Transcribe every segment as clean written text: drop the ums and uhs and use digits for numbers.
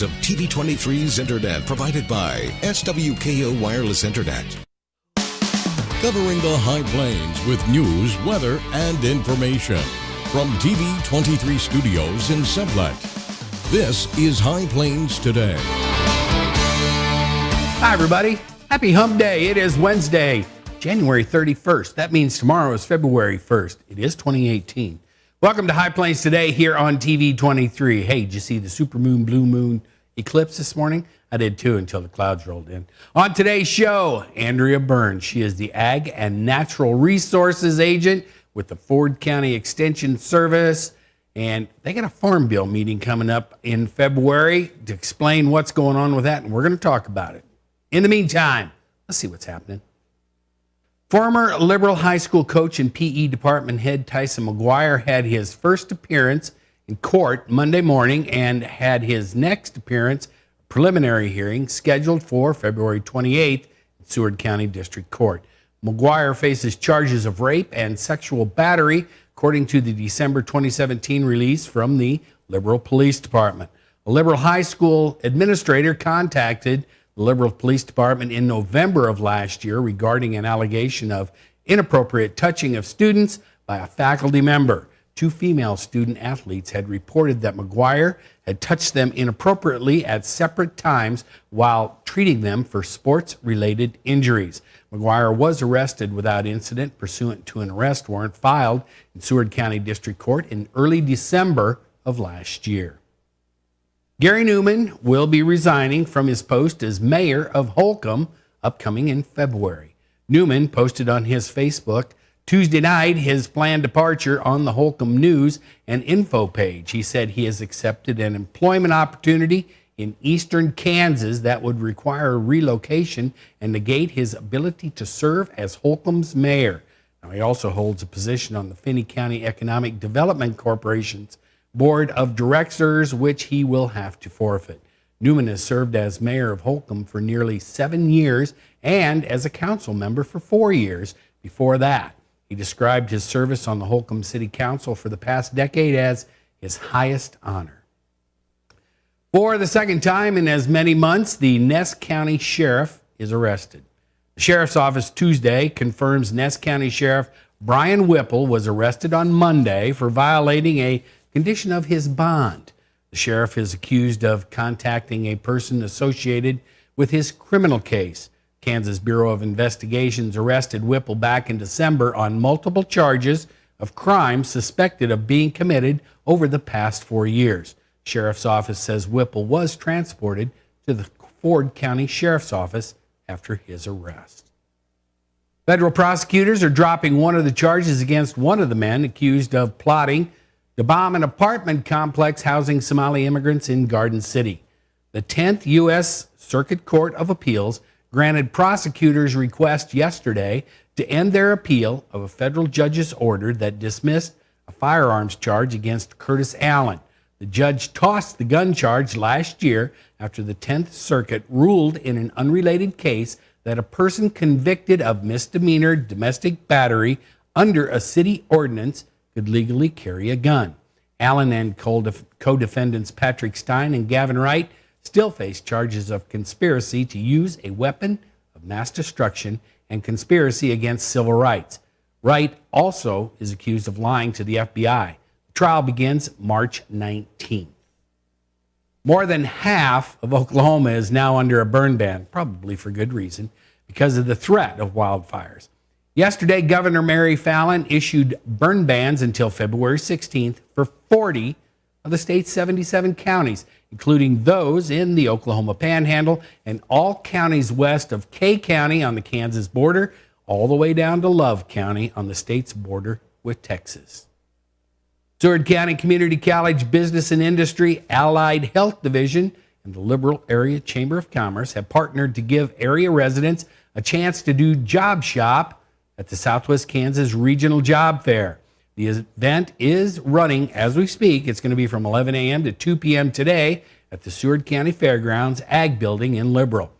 of TV23's Internet provided by SWKO Wireless Internet. Covering the High Plains with news, weather, and information. From TV23 Studios in Sublette, this is High Plains Today. Hi, everybody. Happy Hump Day. It is Wednesday, January 31st. That means tomorrow is February 1st. It is 2018. Welcome to High Plains Today here on TV23. Hey, did you see the supermoon, blue moon eclipse this morning? I did too until the clouds rolled in. On today's show, Andrea Burns. She is the Ag and Natural Resources Agent with the Ford County Extension Service. And they got a Farm Bill meeting coming up in February to explain what's going on with that, and we're going to talk about it. In the meantime, let's see what's happening. Former Liberal High School coach and PE department head Tyson McGuire had his first appearance in court Monday morning and had his next appearance, preliminary hearing, scheduled for February 28th in Seward County District Court. McGuire faces charges of rape and sexual battery, according to the December 2017 release from the Liberal Police Department. A Liberal High School administrator contacted the Liberal Police Department in November of last year regarding an allegation of inappropriate touching of students by a faculty member. Two female student athletes had reported that McGuire had touched them inappropriately at separate times while treating them for sports-related injuries. McGuire was arrested without incident pursuant to an arrest warrant filed in Seward County District Court in early December of last year. Gary Newman will be resigning from his post as mayor of Holcomb, upcoming in February. Newman posted on his Facebook Tuesday night his planned departure on the Holcomb News and Info page. He said he has accepted an employment opportunity in eastern Kansas that would require relocation and negate his ability to serve as Holcomb's mayor. Now, he also holds a position on the Finney County Economic Development Corporation's Board of Directors, which he will have to forfeit. Newman has served as mayor of Holcomb for nearly 7 years and as a council member for 4 years before that. He described his service on the Holcomb City Council for the past decade as his highest honor. For the second time in as many months, the Ness County Sheriff is arrested. The Sheriff's Office Tuesday confirms Ness County Sheriff Brian Whipple was arrested on Monday for violating a condition of his bond. The sheriff is accused of contacting a person associated with his criminal case. Kansas Bureau of Investigations arrested Whipple back in December on multiple charges of crimes suspected of being committed over the past 4 years. Sheriff's Office says Whipple was transported to the Ford County Sheriff's Office after his arrest. Federal prosecutors are dropping one of the charges against one of the men accused of plotting to bomb an apartment complex housing Somali immigrants in Garden City. The 10th U.S. Circuit Court of Appeals granted prosecutors' request yesterday to end their appeal of a federal judge's order that dismissed a firearms charge against Curtis Allen. The judge tossed the gun charge last year after the 10th Circuit ruled in an unrelated case that a person convicted of misdemeanor domestic battery under a city ordinance could legally carry a gun. Allen and co-defendants Patrick Stein and Gavin Wright still face charges of conspiracy to use a weapon of mass destruction and conspiracy against civil rights. Wright also is accused of lying to the FBI. The trial begins March 19th. More than half of Oklahoma is now under a burn ban, probably for good reason, because of the threat of wildfires. Yesterday, Governor Mary Fallin issued burn bans until February 16th for 40 of the state's 77 counties, including those in the Oklahoma Panhandle and all counties west of Kay County on the Kansas border, all the way down to Love County on the state's border with Texas. Seward County Community College Business and Industry Allied Health Division and the Liberal Area Chamber of Commerce have partnered to give area residents a chance to do job shop at the Southwest Kansas Regional Job Fair. The event is running as we speak. It's going to be from 11 a.m. to 2 p.m. today at the Seward County Fairgrounds Ag Building in Liberal.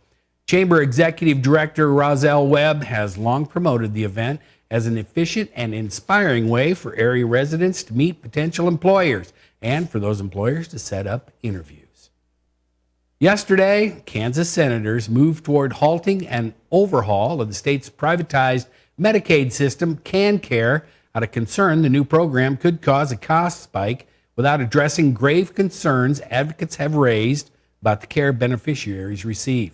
Chamber Executive Director Rozelle Webb has long promoted the event as an efficient and inspiring way for area residents to meet potential employers and for those employers to set up interviews. Yesterday, Kansas senators moved toward halting an overhaul of the state's privatized Medicaid system, CanCare, out of concern the new program could cause a cost spike without addressing grave concerns advocates have raised about the care beneficiaries receive.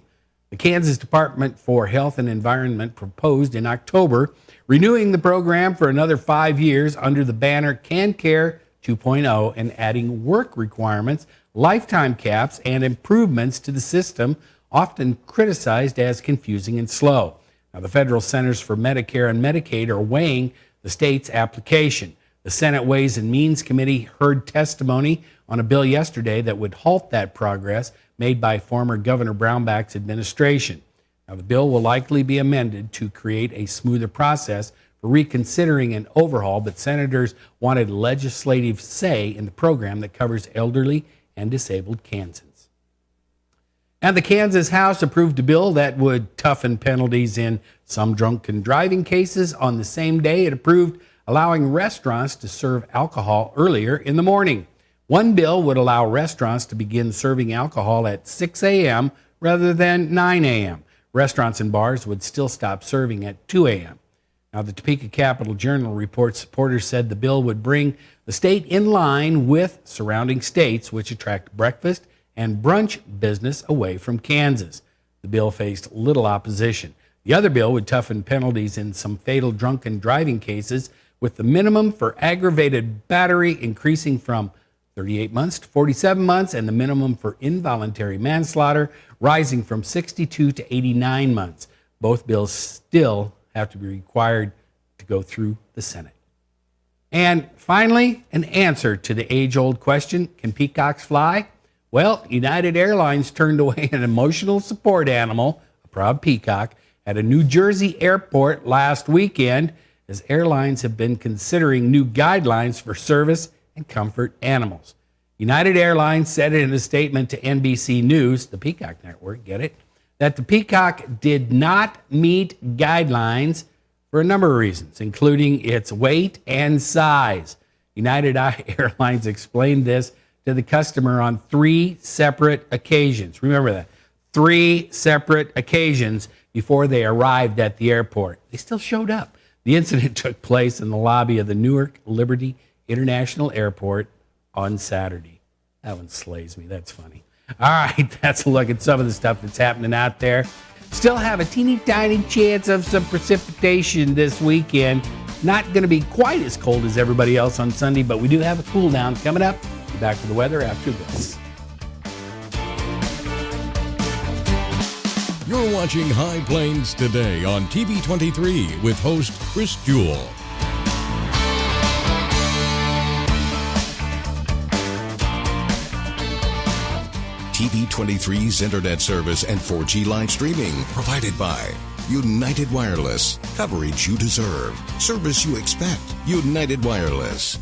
The Kansas Department for Health and Environment proposed in October renewing the program for another 5 years under the banner CanCare 2.0 and adding work requirements, lifetime caps, and improvements to the system, often criticized as confusing and slow. Now, the Federal Centers for Medicare and Medicaid are weighing the state's application. The Senate Ways and Means Committee heard testimony on a bill yesterday that would halt that progress made by former Governor Brownback's administration. Now, the bill will likely be amended to create a smoother process for reconsidering an overhaul, but senators wanted legislative say in the program that covers elderly and disabled Kansans. And the Kansas House approved a bill that would toughen penalties in some drunken driving cases. On the same day, it approved allowing restaurants to serve alcohol earlier in the morning. One bill would allow restaurants to begin serving alcohol at 6 a.m. rather than 9 a.m. Restaurants and bars would still stop serving at 2 a.m. Now, the Topeka Capital Journal reports supporters said the bill would bring the state in line with surrounding states, which attract breakfast and brunch business away from Kansas. The bill faced little opposition. The other bill would toughen penalties in some fatal drunken driving cases, with the minimum for aggravated battery increasing from 38 months to 47 months, and the minimum for involuntary manslaughter rising from 62 to 89 months. Both bills still have to be required to go through the Senate. And finally, an answer to the age-old question, can peacocks fly? Well, United Airlines turned away an emotional support animal, a proud peacock, at a New Jersey airport last weekend, as airlines have been considering new guidelines for service and comfort animals. United Airlines said in a statement to NBC News, the Peacock Network, get it, that the peacock did not meet guidelines for a number of reasons, including its weight and size. United Airlines explained this to the customer on 3 separate occasions. Remember that. 3 separate occasions before they arrived at the airport. They still showed up. The incident took place in the lobby of the Newark Liberty International Airport on Saturday. That one slays me. That's funny. All right, that's a look at some of the stuff that's happening out there. Still have a teeny tiny chance of some precipitation this weekend. Not going to be quite as cold as everybody else on Sunday, but we do have a cool down coming up. Be back to the weather after this. You're watching High Plains Today on TV 23 with host Chris Jewell. TV 23's internet service and 4G live streaming provided by United Wireless. Coverage you deserve. Service you expect. United Wireless.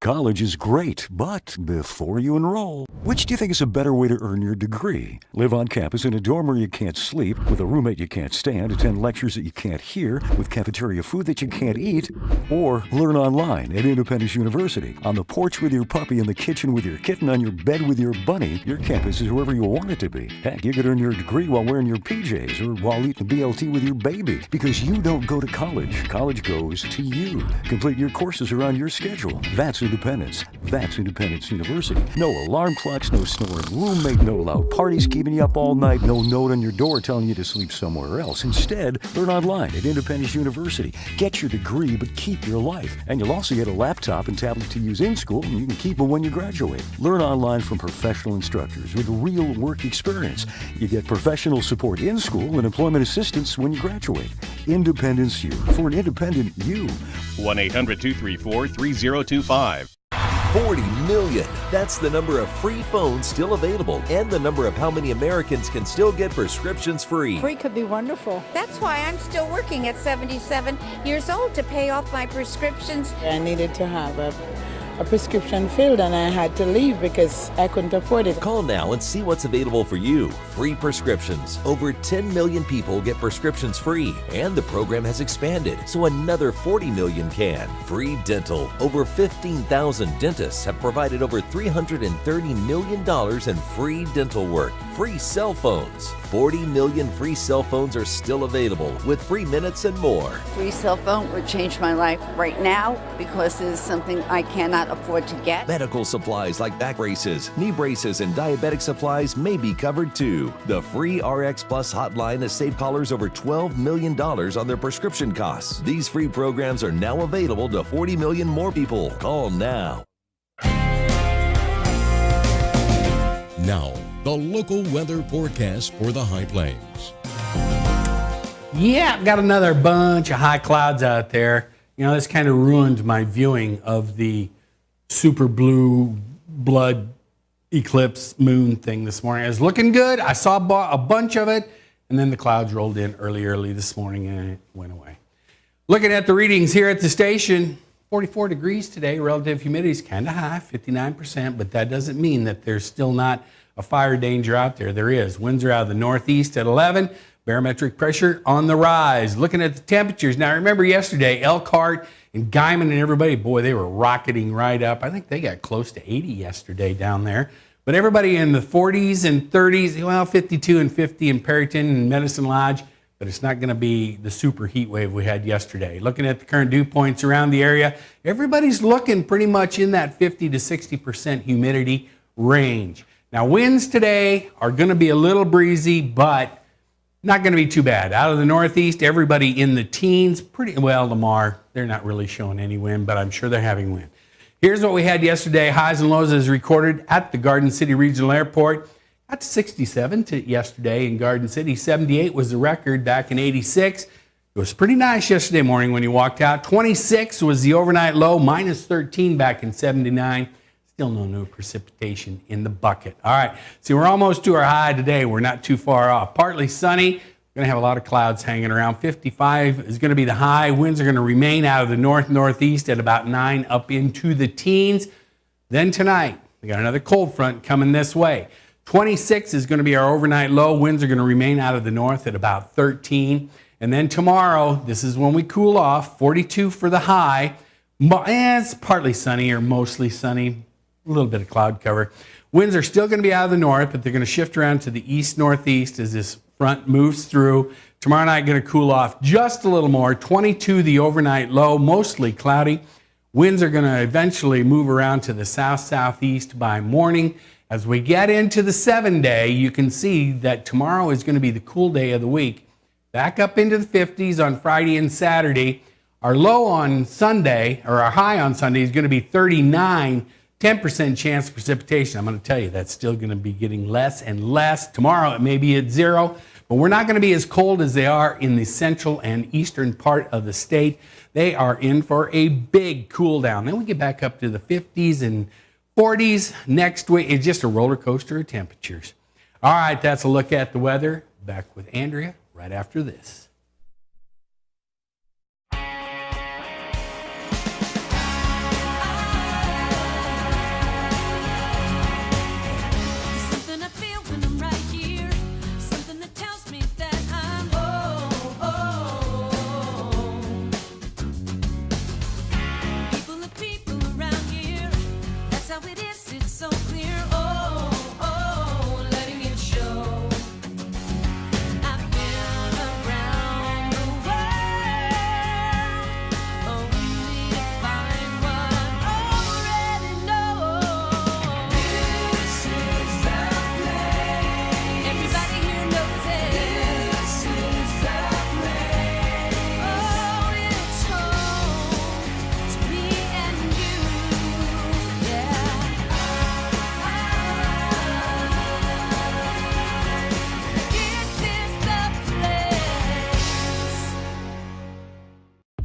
College is great, but before you enroll, which do you think is a better way to earn your degree? Live on campus in a dorm where you can't sleep, with a roommate you can't stand, attend lectures that you can't hear, with cafeteria food that you can't eat, or learn online at Independence University. On the porch with your puppy, in the kitchen with your kitten, on your bed with your bunny, your campus is wherever you want it to be. Heck, you could earn your degree while wearing your PJs or while eating BLT with your baby, because you don't go to college. College goes to you. Complete your courses around your schedule. That's independence. That's Independence University. No alarm clocks, no snoring roommate, no loud parties keeping you up all night, no note on your door telling you to sleep somewhere else. Instead, learn online at Independence University. Get your degree, but keep your life. And you'll also get a laptop and tablet to use in school, and you can keep them when you graduate. Learn online from professional instructors with real work experience. You get professional support in school and employment assistance when you graduate. Independence U, for an independent you. 1-800-234-3025. 40 million. That's the number of free phones still available and the number of how many Americans can still get prescriptions free. Free could be wonderful. That's why I'm still working at 77 years old to pay off my prescriptions. I needed to have a a prescription filled and I had to leave because I couldn't afford it. Call now and see what's available for you. Free prescriptions. Over 10 million people get prescriptions free, and the program has expanded, so another 40 million can. Free dental. Over 15,000 dentists have provided over $330 million in free dental work. Free cell phones. 40 million free cell phones are still available with free minutes and more. Free cell phone would change my life right now because it is something I cannot afford to get. Medical supplies like back braces, knee braces, and diabetic supplies may be covered too. The free RX Plus hotline has saved callers over $12 million on their prescription costs. These free programs are now available to 40 million more people. Call now. Now, the local weather forecast for the High Plains. Yeah, got another bunch of high clouds out there. You know, this kind of ruined my viewing of the super blue blood eclipse moon thing this morning. It was looking good. I saw a bunch of it, and then the clouds rolled in early this morning, and it went away. Looking at the readings here at the station, 44 degrees today. Relative humidity is kind of high, 59%, but that doesn't mean that there's still not a fire danger out there. There is. Winds are out of the northeast at 11. Barometric pressure on the rise. Looking at the temperatures. Now, remember yesterday, Elkhart and Guyman and everybody, boy, they were rocketing right up. I think they got close to 80 yesterday down there. But everybody in the 40s and 30s, well, 52 and 50 in Perryton and Medicine Lodge, but it's not going to be the super heat wave we had yesterday. Looking at the current dew points around the area, everybody's looking pretty much in that 50 to 60% humidity range. Now, winds today are going to be a little breezy, but not going to be too bad. Out of the northeast, everybody in the teens, pretty well, Lamar, they're not really showing any wind, but I'm sure they're having wind. Here's what we had yesterday. Highs and lows as recorded at the Garden City Regional Airport. Got to 67 yesterday in Garden City. 78 was the record back in 86. It was pretty nice yesterday morning when you walked out. 26 was the overnight low, minus 13 back in 79. Still no new precipitation in the bucket. All right, see, we're almost to our high today. We're not too far off. Partly sunny. We're going to have a lot of clouds hanging around. 55 is going to be the high. Winds are going to remain out of the northeast at about 9 up into the teens. Then tonight, we got another cold front coming this way. 26 is going to be our overnight low. Winds are going to remain out of the north at about 13. And then tomorrow, this is when we cool off. 42 for the high. It's partly sunny or mostly sunny. A little bit of cloud cover. Winds are still going to be out of the north, but they're going to shift around to the east-northeast as this front moves through. Tomorrow night going to cool off just a little more. 22 the overnight low, mostly cloudy. Winds are going to eventually move around to the south-southeast by morning. As we get into the 7-day, you can see that tomorrow is going to be the cool day of the week. Back up into the 50s on Friday and Saturday. Our low on Sunday, or our high on Sunday, is going to be 39. 10% chance of precipitation. I'm going to tell you that's still going to be getting less and less. Tomorrow it may be at 0, but we're not going to be as cold as they are in the central and eastern part of the state. They are in for a big cool down. Then we get back up to the 50s and 40s next week. It's just a roller coaster of temperatures. All right, that's a look at the weather. Back with Andrea right after this.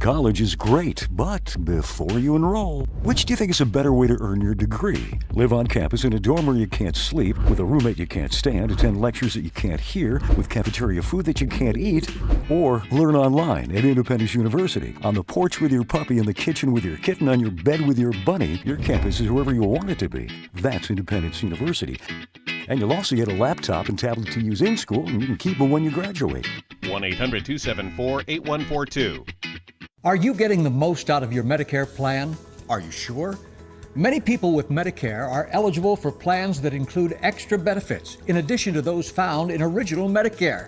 college is great, but before you enroll, which do you think is a better way to earn your degree? Live on campus in a dorm where you can't sleep, with a roommate you can't stand, attend lectures that you can't hear, with cafeteria food that you can't eat, or learn online at Independence University. On the porch with your puppy, in the kitchen with your kitten, on your bed with your bunny, your campus is wherever you want it to be. That's Independence University. And you'll also get a laptop and tablet to use in school, and you can keep them when you graduate. 1-800-274-8142. Are you getting the most out of your Medicare plan? Are you sure? Many people with Medicare are eligible for plans that include extra benefits in addition to those found in original Medicare.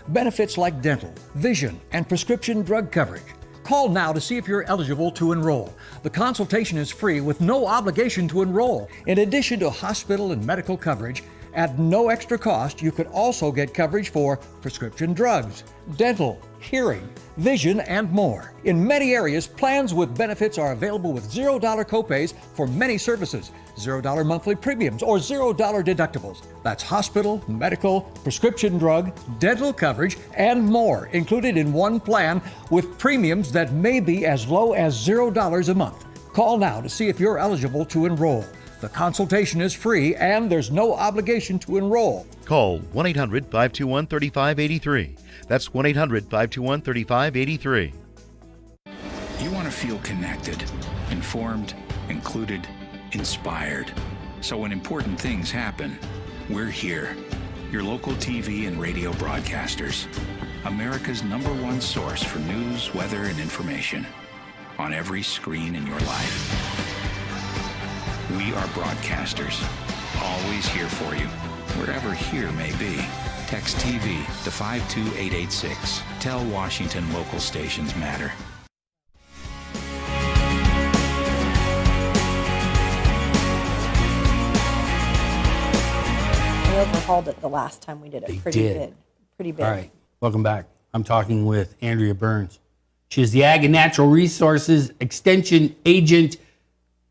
Benefits like dental, vision, and prescription drug coverage. Call now to see if you're eligible to enroll. The consultation is free with no obligation to enroll. In addition to hospital and medical coverage, at no extra cost, you could also get coverage for prescription drugs, dental, hearing, vision, and more. In many areas, plans with benefits are available with $0 copays for many services, $0 monthly premiums, or $0 deductibles. That's hospital, medical, prescription drug, dental coverage, and more included in one plan with premiums that may be as low as $0 a month. Call now to see if you're eligible to enroll. The consultation is free and there's no obligation to enroll. Call 1-800-521-3583. That's 1-800-521-3583. You want to feel connected, informed, included, inspired. So when important things happen, we're here. Your local TV and radio broadcasters. America's #1 source for news, weather, and information. On every screen in your life. We are broadcasters, always here for you, wherever here may be. Text TV to 52886. Tell Washington local stations matter. We overhauled it the last time we did it. Pretty big. All right, welcome back. I'm talking with Andrea Burns. She is the Ag and Natural Resources Extension Agent,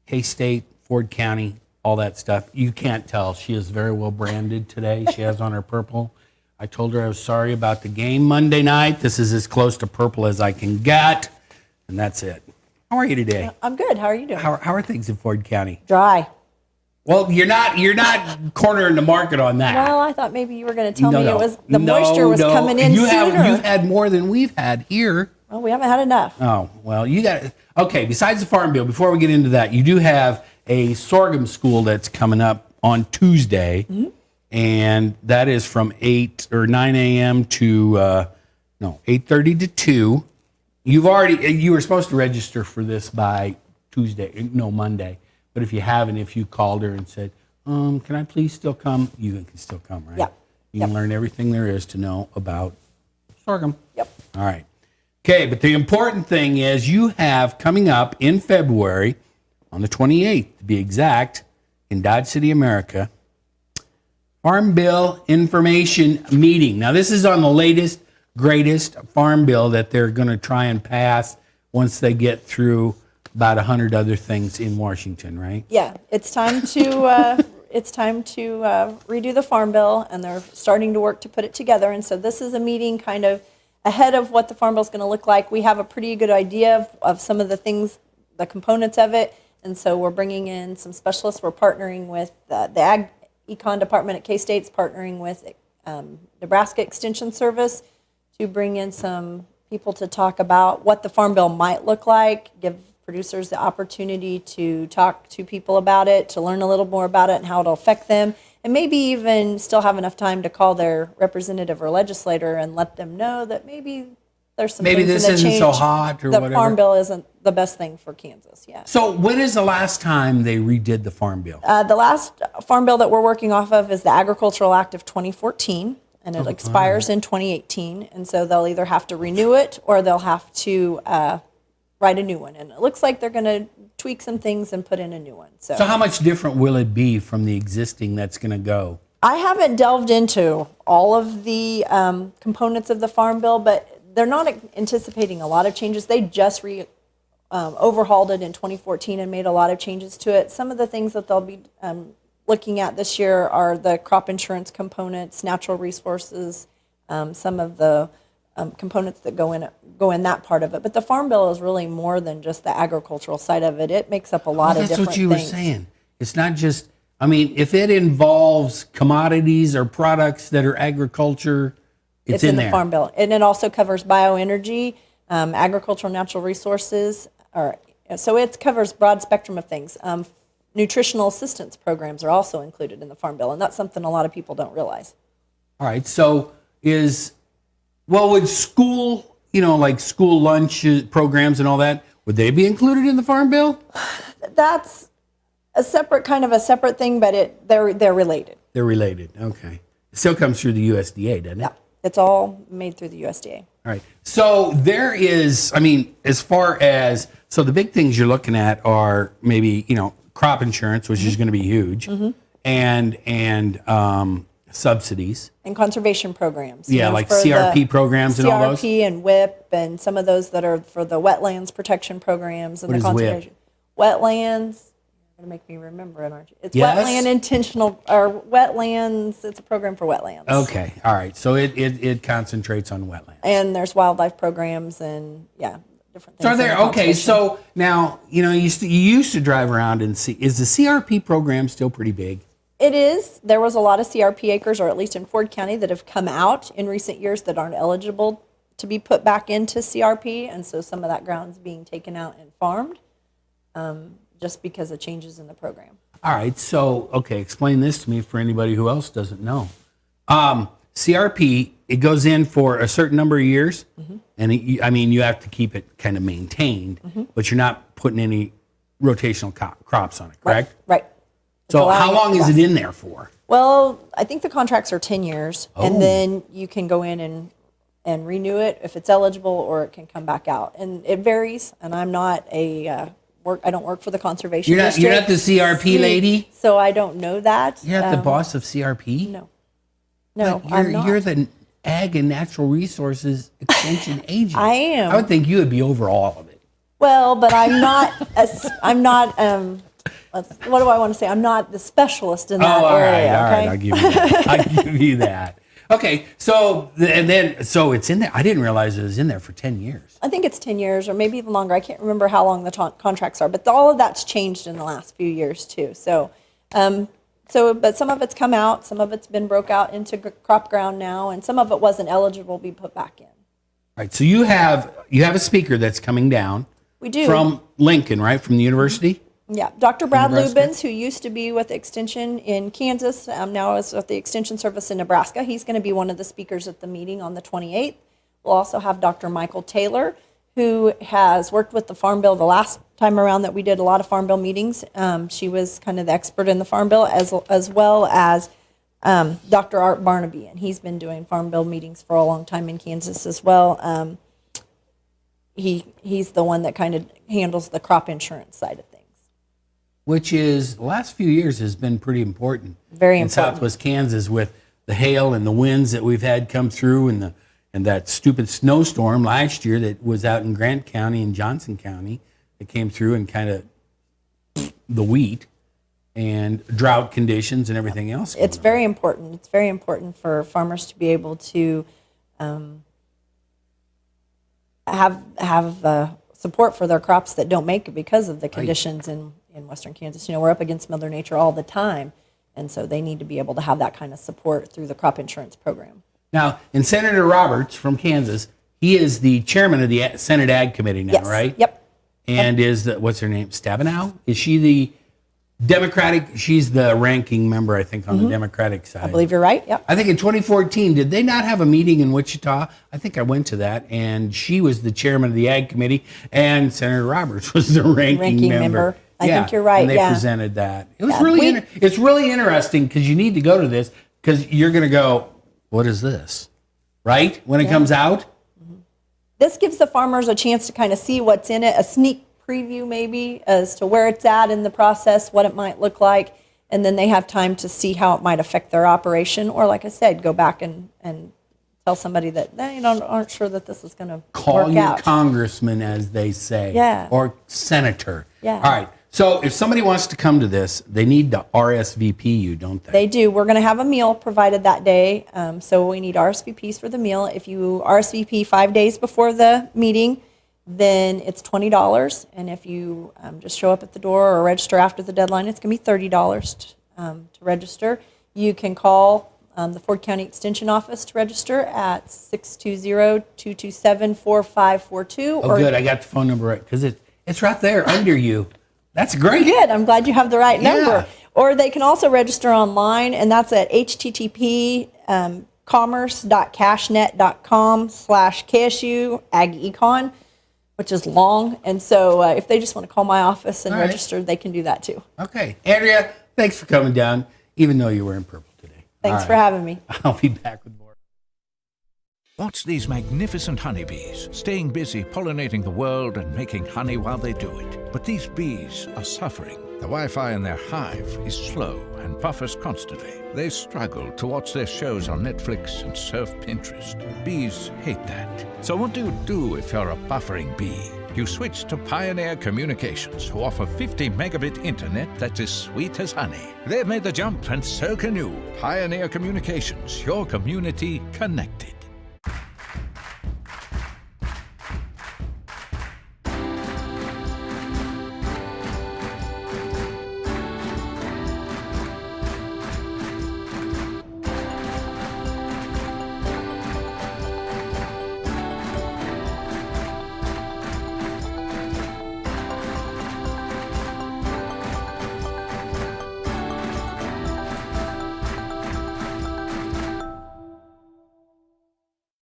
K-State, Ford County, all that stuff. You can't tell. She is very well branded today. She has on her purple. I told her I was sorry about the game Monday night. This is as close to purple as I can get, and that's it. How are you today? I'm good. How are you doing? How are things in Ford County? Dry. Well, you're not cornering the market on that. Well, I thought maybe you were going to tell me it was the moisture was coming in sooner. You've had more than we've had here. Well, we haven't had enough. Oh, well, you got it. Okay, besides the Farm Bill, before we get into that, you do have a sorghum school that's coming up on Tuesday, and that is from 9 a.m. to 8:30 to 2. You were supposed to register for this by Monday. But if you haven't, if you called her and said, can I please still come? You can still come, right? Yep. You can learn everything there is to know about sorghum. Yep. All right. Okay, but the important thing is you have coming up in February, on the 28th to be exact, in Dodge City, America, Farm Bill Information Meeting. Now, this is on the latest, greatest Farm Bill that they're going to try and pass once they get through about 100 other things in Washington, right? Yeah, it's time to redo the Farm Bill, and they're starting to work to put it together. And so this is a meeting kind of ahead of what the Farm Bill is going to look like. We have a pretty good idea of some of the things, the components of it, and so we're bringing in some specialists. We're partnering with the Ag Econ Department at K-State's partnering with Nebraska Extension Service to bring in some people to talk about what the Farm Bill might look like, give producers the opportunity to talk to people about it, to learn a little more about it and how it'll affect them, and maybe even still have enough time to call their representative or legislator and let them know that maybe there's some maybe things this in the isn't so hot or whatever. The Farm Bill isn't the best thing for Kansas, yeah. So when is the last time they redid the Farm Bill? The last Farm Bill that we're working off of is the Agricultural Act of 2014, and it expires in 2018, and so they'll either have to renew it or they'll have to write a new one. And it looks like they're going to tweak some things and put in a new one. So how much different will it be from the existing that's going to go? I haven't delved into all of the components of the Farm Bill, but they're not anticipating a lot of changes. They just overhauled it in 2014 and made a lot of changes to it. Some of the things that they'll be looking at this year are the crop insurance components, natural resources, some of the components that go in that part of it. But the Farm Bill is really more than just the agricultural side of it. It makes up a lot of different things. That's what you were saying. It's not just, I mean, if it involves commodities or products that are agriculture, it's in the there. Farm Bill. And it also covers bioenergy, agricultural natural resources. So it covers broad spectrum of things. Nutritional assistance programs are also included in the Farm Bill, and that's something a lot of people don't realize. All right, so would school, like school lunch programs and all that, would they be included in the Farm Bill? That's a separate thing, but they're related. They're related, okay. It still comes through the USDA, doesn't it? Yeah, it's all made through the USDA. All right, so there is, as far as, so the big things you're looking at are maybe, crop insurance, which is going to be huge, and subsidies. And conservation programs. Yeah, like CRP programs and all those? CRP and WIP and some of those that are for the wetlands protection programs and What the is WIP? conservation. Wetlands, you're going to make me remember it, aren't you? It's Yes? wetlands, it's a program for wetlands. Okay, all right, so it concentrates on wetlands. And there's wildlife programs and, different things. So are there, in the okay, conservation. so now, you used to drive around and see, is the CRP program still pretty big? It is. There was a lot of CRP acres, or at least in Ford County, that have come out in recent years that aren't eligible to be put back into CRP, and so some of that ground is being taken out and farmed just because of changes in the program. All right, so, okay, explain this to me for anybody who else doesn't know. CRP, it goes in for a certain number of years, and you have to keep it kind of maintained, but you're not putting any rotational crops on it, correct? Right. So how long is it in there for? Well, I think the contracts are 10 years, Oh. and then you can go in and renew it if it's eligible, or it can come back out. And it varies, and I'm not I don't work for the conservation district. You're not the CRP lady? So I don't know that. You're not the boss of CRP? No, But I'm not. You're the Ag and Natural Resources Extension Agent. I am. I would think you would be over all of it. Well, but I'm not. What do I want to say? I'm not the specialist in that area. All right, okay? I'll give you that. I'll give you that. Okay, so it's in there. I didn't realize it was in there for 10 years. I think it's 10 years or maybe even longer. I can't remember how long the contracts are, but all of that's changed in the last few years too. So, but some of it's come out, some of it's been broke out into crop ground now, and some of it wasn't eligible to be put back in. All right, so you have a speaker that's coming down. We do. From Lincoln, right? From the university? Yeah, Dr. Brad Nebraska? Lubens, who used to be with Extension in Kansas, now is with the Extension Service in Nebraska. He's going to be one of the speakers at the meeting on the 28th. We'll also have Dr. Michael Taylor, who has worked with the Farm Bill the last time around that we did a lot of Farm Bill meetings. She was kind of the expert in the Farm Bill, as well as Dr. Art Barnaby, and he's been doing Farm Bill meetings for a long time in Kansas as well. He's the one that kind of handles the crop insurance side of things. Which is, the last few years has been pretty important. Very in important. Southwest Kansas with the hail and the winds that we've had come through and that stupid snowstorm last year that was out in Grant County and Johnson County that came through and kind of the wheat and drought conditions and everything else. It's very important. It's very important for farmers to be able to have support for their crops that don't make it because of the conditions in Western Kansas. We're up against Mother Nature all the time, and so they need to be able to have that kind of support through the crop insurance program. Now, and Senator Roberts from Kansas, he is the chairman of the Senate Ag Committee now, Yes. right? Yep. And what's her name? Stabenow? Is she the Democratic? She's the ranking member, I think, on the Democratic side. I believe you're right. Yep. I think in 2014, did they not have a meeting in Wichita? I think I went to that, and she was the chairman of the Ag Committee, and Senator Roberts was the ranking member. I think you're right. And they yeah. presented that. It was Yeah. it's really interesting because you need to go to this because you're going to go, what is this? Right? When it comes out? This gives the farmers a chance to kind of see what's in it, a sneak preview maybe as to where it's at in the process, what it might look like, and then they have time to see how it might affect their operation, or like I said, go back and tell somebody that they aren't sure that this is going to Call work your out. congressman, as they say. Yeah. Or senator. Yeah. All right. So if somebody wants to come to this, they need to RSVP you, don't they? They do. We're going to have a meal provided that day. So we need RSVPs for the meal. If you RSVP 5 days before the meeting, then it's $20. And if you just show up at the door or register after the deadline, it's going to be $30 to register. You can call the Ford County Extension Office to register at 620-227-4542. Oh, good. I got the phone number right because it's right there under you. That's great. Good. I'm glad you have the right number. Yeah. Or they can also register online, and that's at http://commerce.cashnet.com/KSU AgEcon, which is long. And so if they just want to call my office and register, they can do that too. Okay. Andrea, thanks for coming down, even though you're wearing purple today. Thanks for having me. I'll be back with more. Watch these magnificent honeybees, staying busy pollinating the world and making honey while they do it. But these bees are suffering. The Wi-Fi in their hive is slow and buffers constantly. They struggle to watch their shows on Netflix and surf Pinterest. Bees hate that. So what do you do if you're a buffering bee? You switch to Pioneer Communications, who offer 50 megabit internet that's as sweet as honey. They've made the jump, and so can you. Pioneer Communications, your community connected.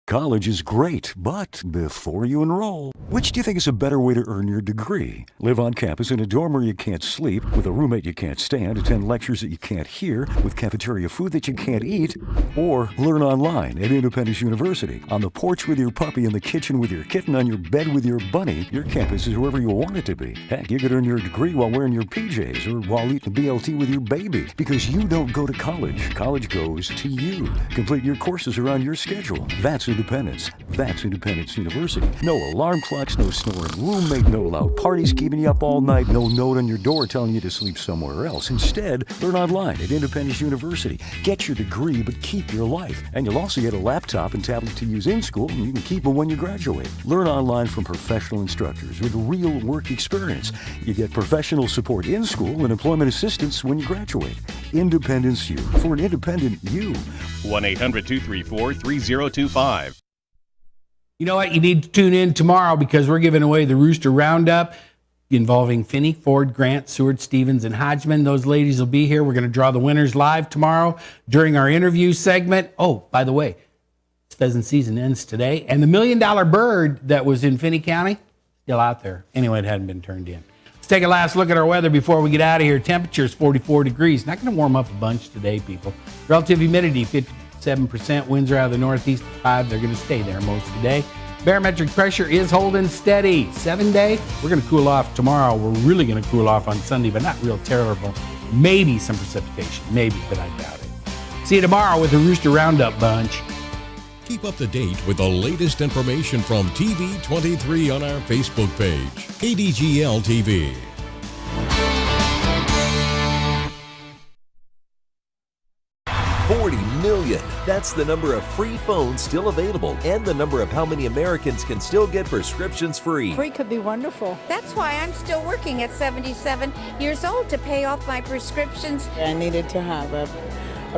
College is great, but before you enroll, which do you think is a better way to earn your degree? Live on campus in a dorm where you can't sleep, with a roommate you can't stand, attend lectures that you can't hear, with cafeteria food that you can't eat, or learn online at Independence University. On the porch with your puppy, in the kitchen with your kitten, on your bed with your bunny, your campus is wherever you want it to be. Heck, you could earn your degree while wearing your PJs or while eating BLT with your baby, because you don't go to college. College goes to you. Complete your courses around your schedule. That's Independence. That's Independence University. No alarm clocks, no snoring roommate, no loud parties keeping you up all night, no note on your door telling you to sleep somewhere else. Instead, learn online at Independence University. Get your degree, but keep your life. And you'll also get a laptop and tablet to use in school, and you can keep them when you graduate. Learn online from professional instructors with real work experience. You get professional support in school and employment assistance when you graduate. Independence U, for an independent you. 1-800-234-3025. You know what? You need to tune in tomorrow because we're giving away the Rooster Roundup involving Finney, Ford, Grant, Seward, Stevens, and Hodgman. Those ladies will be here. We're going to draw the winners live tomorrow during our interview segment. Oh, by the way, pheasant season ends today. And the $1 Million Bird that was in Finney County, still out there. Anyway, it hadn't been turned in. Let's take a last look at our weather before we get out of here. Temperature is 44 degrees. Not going to warm up a bunch today, people. Relative humidity, 57%. Winds are out of the northeast at 5. They're going to stay there most of the day. Barometric pressure is holding steady. 7-day. We're going to cool off tomorrow. We're really going to cool off on Sunday, but not real terrible. Maybe some precipitation. Maybe, but I doubt it. See you tomorrow with the Rooster Roundup bunch. Keep up to date with the latest information from TV23 on our Facebook page, KDGL TV. $40 million. That's the number of free phones still available and the number of how many Americans can still get prescriptions free. Free could be wonderful. That's why I'm still working at 77 years old to pay off my prescriptions. I needed to have a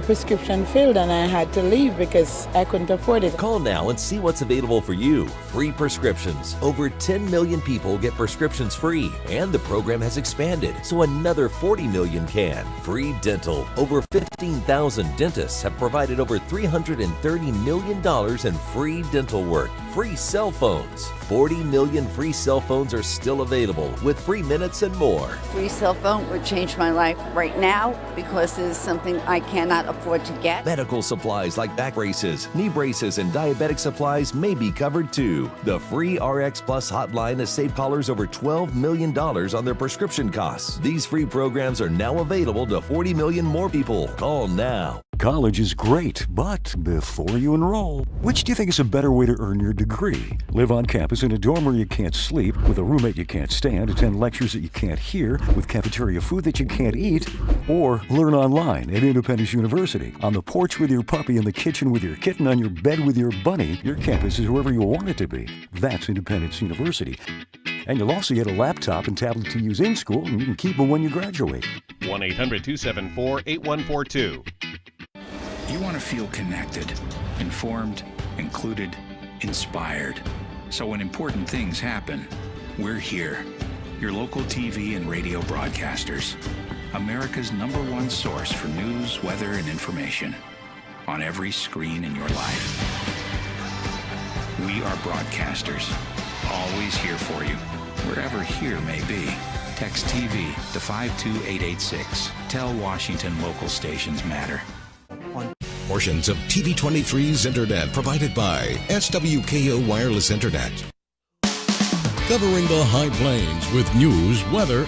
prescription filled, and I had to leave because I couldn't afford it. Call now and see what's available for you. Free prescriptions. Over 10 million people get prescriptions free, and the program has expanded, so another 40 million can. Free dental. Over 15,000 dentists have provided over $330 million in free dental work. Free cell phones. 40 million free cell phones are still available with free minutes and more. Free cell phone would change my life right now because it is something I cannot afford to get. Medical supplies like back braces, knee braces, and diabetic supplies may be covered too. The free RX Plus hotline has saved callers over $12 million on their prescription costs. These free programs are now available to 40 million more people. Call now. College is great, but before you enroll, which do you think is a better way to earn your degree? Live on campus in a dorm where you can't sleep, with a roommate you can't stand, attend lectures that you can't hear, with cafeteria food that you can't eat, or learn online at Independence University. On the porch with your puppy, in the kitchen with your kitten, on your bed with your bunny, your campus is wherever you want it to be. That's Independence University. And you'll also get a laptop and tablet to use in school, and you can keep them when you graduate. 1-800-274-8142. You want to feel connected, informed, included, inspired. So when important things happen, we're here. Your local TV and radio broadcasters. America's #1 source for news, weather, and information. On every screen in your life. We are broadcasters. Always here for you, wherever here may be. Text TV to 52886. Tell Washington local stations matter. Portions of TV23's internet provided by SWKO Wireless Internet. Covering the High Plains with news, weather,